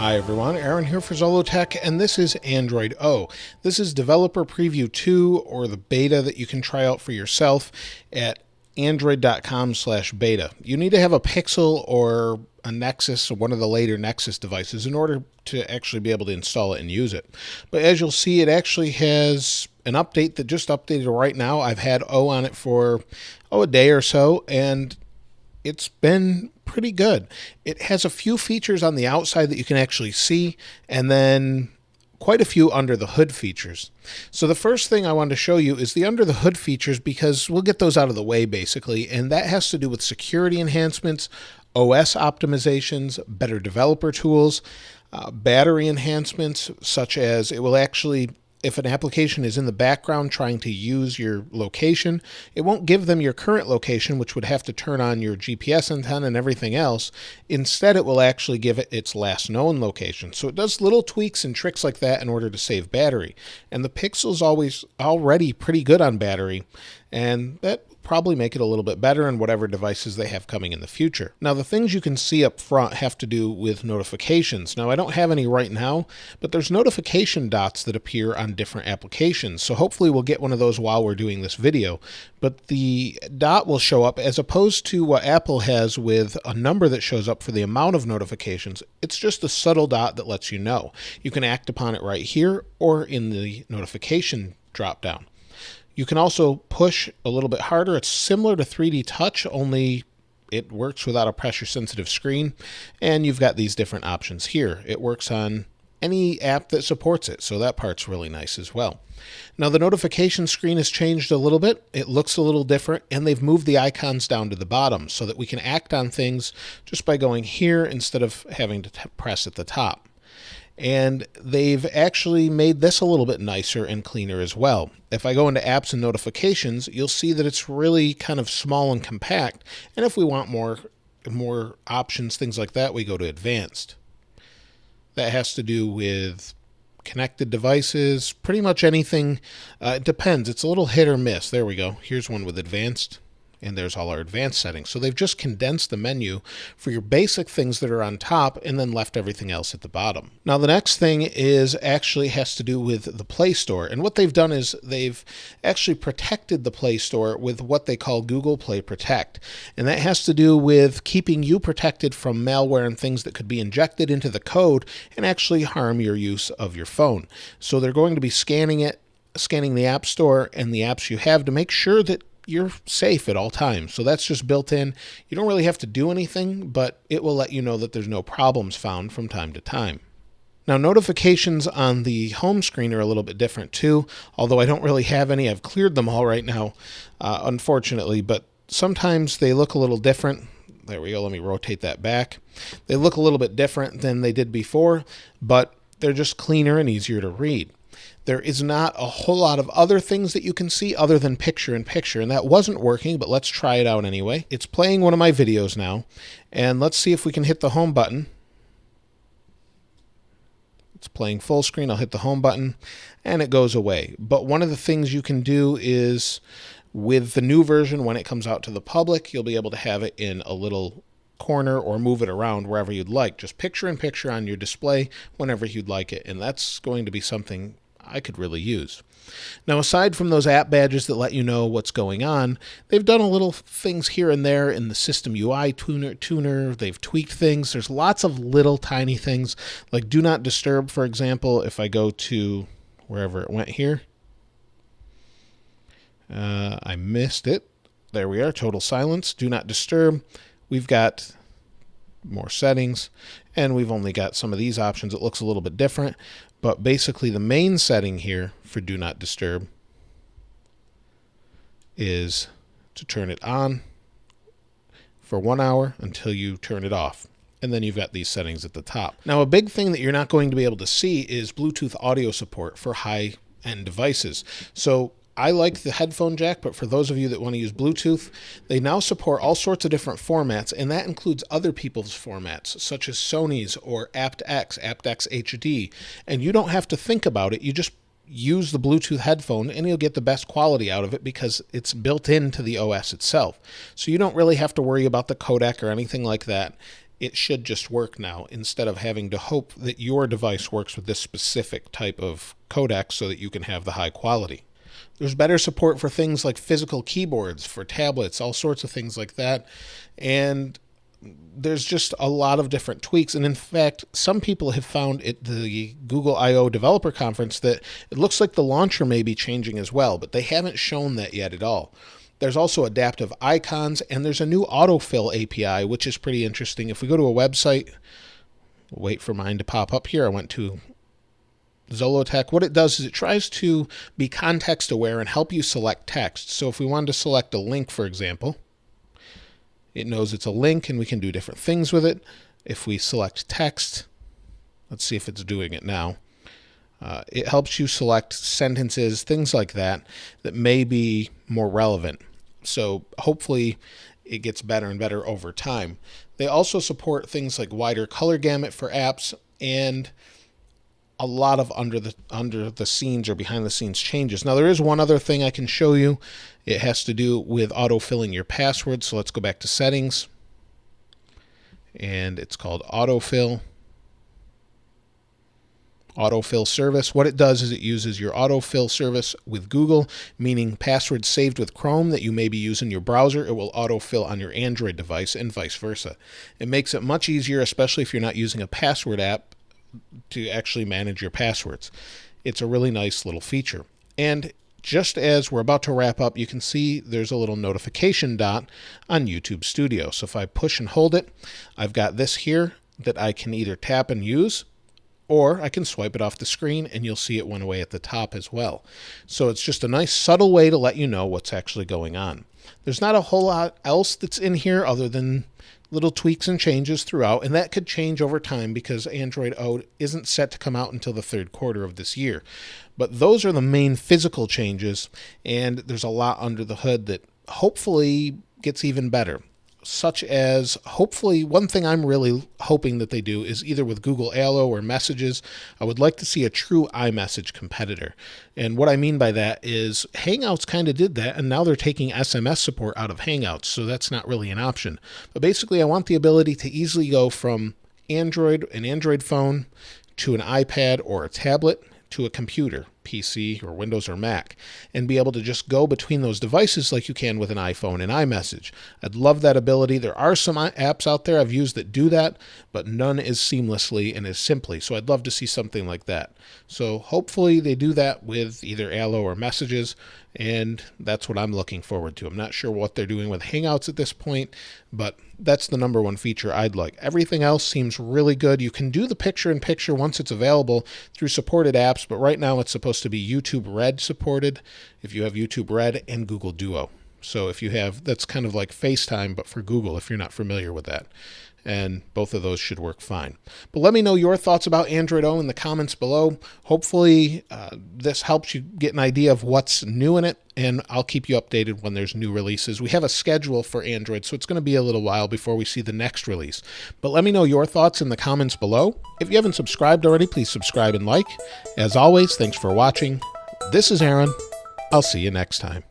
Hi everyone, Aaron here for Zollotech, and this is Android O. This is Developer Preview 2, or the beta that you can try out for yourself at android.com/beta. You need to have a Pixel or a Nexus, or one of the later Nexus devices, in order to actually be able to install it and use it. But as you'll see, it actually has an update that just updated right now. I've had O on it for a day or so, and it's been pretty good. It has a few features on the outside that you can actually see, and then quite a few under the hood features. So the first thing I wanted to show you is the under the hood features, because we'll get those out of the way basically, and that has to do with security enhancements, OS optimizations, better developer tools, battery enhancements, such as it will actually, if an application is in the background trying to use your location, it won't give them your current location, which would have to turn on your GPS antenna and everything else. Instead, it will actually give it its last known location. So it does little tweaks and tricks like that in order to save battery. And the Pixel's already pretty good on battery, and that probably make it a little bit better in whatever devices they have coming in the future. Now, the things you can see up front have to do with notifications. Now, I don't have any right now, but there's notification dots that appear on different applications. So hopefully we'll get one of those while we're doing this video. But the dot will show up as opposed to what Apple has with a number that shows up for the amount of notifications. It's just a subtle dot that lets you know. You can act upon it right here or in the notification drop-down. You can also push a little bit harder. It's similar to 3D Touch, only it works without a pressure-sensitive screen. And you've got these different options here. It works on any app that supports it, so that part's really nice as well. Now, the notification screen has changed a little bit. It looks a little different, and they've moved the icons down to the bottom so that we can act on things just by going here instead of having to press at the top. And they've actually made this a little bit nicer and cleaner as well. If I go into apps and notifications, you'll see that it's really kind of small and compact. And if we want more options, things like that, we go to advanced. That has to do with connected devices, pretty much anything. It depends. It's a little hit or miss. There we go. Here's one with advanced. And there's all our advanced settings. So they've just condensed the menu for your basic things that are on top and then left everything else at the bottom. Now, the next thing has to do with the Play Store. And what they've done is they've actually protected the Play Store with what they call Google Play Protect. And that has to do with keeping you protected from malware and things that could be injected into the code and actually harm your use of your phone. So they're going to be scanning the App Store and the apps you have to make sure that you're safe at all times. So that's just built in. You don't really have to do anything, but it will let you know that there's no problems found from time to time. Now, notifications on the home screen are a little bit different too, although I don't really have any. I've cleared them all right now, unfortunately, but sometimes they look a little different. There we go. Let me rotate that back. They look a little bit different than they did before, but they're just cleaner and easier to read. There is not a whole lot of other things that you can see other than picture-in-picture, and that wasn't working, but let's try it out anyway. It's playing one of my videos now, and let's see if we can hit the home button. It's playing full screen. I'll hit the home button, and it goes away. But one of the things you can do is, with the new version, when it comes out to the public, you'll be able to have it in a little corner or move it around wherever you'd like. Just picture-in-picture on your display whenever you'd like it, and that's going to be something I could really use. Now, aside from those app badges that let you know what's going on, they've done a little things here and there in the system UI tuner. They've tweaked things. There's lots of little tiny things like do not disturb, for example. If I go to wherever it went here, I missed it. There we are, total silence, do not disturb. We've got more settings, and we've only got some of these options. It looks a little bit different, but basically the main setting here for do not disturb is to turn it on for 1 hour until you turn it off. And then you've got these settings at the top. Now, a big thing that you're not going to be able to see is Bluetooth audio support for high-end devices. So I like the headphone jack, but for those of you that want to use Bluetooth, they now support all sorts of different formats, and that includes other people's formats, such as Sony's or aptX HD, and you don't have to think about it. You just use the Bluetooth headphone and you'll get the best quality out of it because it's built into the OS itself. So you don't really have to worry about the codec or anything like that. it should just work now instead of having to hope that your device works with this specific type of codec so that you can have the high quality. There's better support for things like physical keyboards, for tablets, all sorts of things like that. And there's just a lot of different tweaks. And in fact, some people have found at the Google I/O Developer Conference that it looks like the launcher may be changing as well, but they haven't shown that yet at all. There's also adaptive icons, and there's a new Autofill API, which is pretty interesting. If we go to a website, wait for mine to pop up here. I went to Zollotech. What it does is it tries to be context aware and help you select text. So if we wanted to select a link, for example, it knows it's a link and we can do different things with it. If we select text, let's see if it's doing it now. It helps you select sentences, things like that, that may be more relevant. So hopefully it gets better and better over time. They also support things like wider color gamut for apps and a lot of under the scenes or behind the scenes changes. Now there is one other thing I can show you. It has to do with auto-filling your password. So let's go back to settings, and it's called autofill service. What it does is it uses your autofill service with Google, meaning passwords saved with Chrome that you maybe use in your browser, it will autofill on your Android device and vice versa. It makes it much easier, especially if you're not using a password app, to actually manage your passwords. It's a really nice little feature. And just as we're about to wrap up, you can see there's a little notification dot on YouTube Studio. So if I push and hold it, I've got this here that I can either tap and use, or I can swipe it off the screen and you'll see it went away at the top as well. So it's just a nice subtle way to let you know what's actually going on. There's not a whole lot else that's in here other than little tweaks and changes throughout, and that could change over time because Android O isn't set to come out until the third quarter of this year. But those are the main physical changes, and there's a lot under the hood that hopefully gets even better. Such as, hopefully, one thing I'm really hoping that they do is either with Google Allo or Messages, I would like to see a true iMessage competitor. And what I mean by that is Hangouts kind of did that, and now they're taking SMS support out of Hangouts, so that's not really an option. But basically, I want the ability to easily go from an Android phone to an iPad or a tablet to a computer, PC or Windows or Mac, and be able to just go between those devices like you can with an iPhone and iMessage. I'd love that ability. There are some apps out there I've used that do that, but none as seamlessly and as simply. So I'd love to see something like that. So hopefully they do that with either Allo or Messages, and that's what I'm looking forward to. I'm not sure what they're doing with Hangouts at this point, but that's the number one feature I'd like. Everything else seems really good. You can do the picture-in-picture once it's available through supported apps, but right now it's supposed to be YouTube Red supported if you have YouTube Red and Google Duo. So if you have, that's kind of like FaceTime, but for Google if you're not familiar with that. And both of those should work fine. But let me know your thoughts about Android O in the comments below. Hopefully this helps you get an idea of what's new in it, and I'll keep you updated when there's new releases. We have a schedule for Android, so it's going to be a little while before we see the next release. But let me know your thoughts in the comments below. If you haven't subscribed already, please subscribe and like. As always, thanks for watching. This is Aaron. I'll see you next time.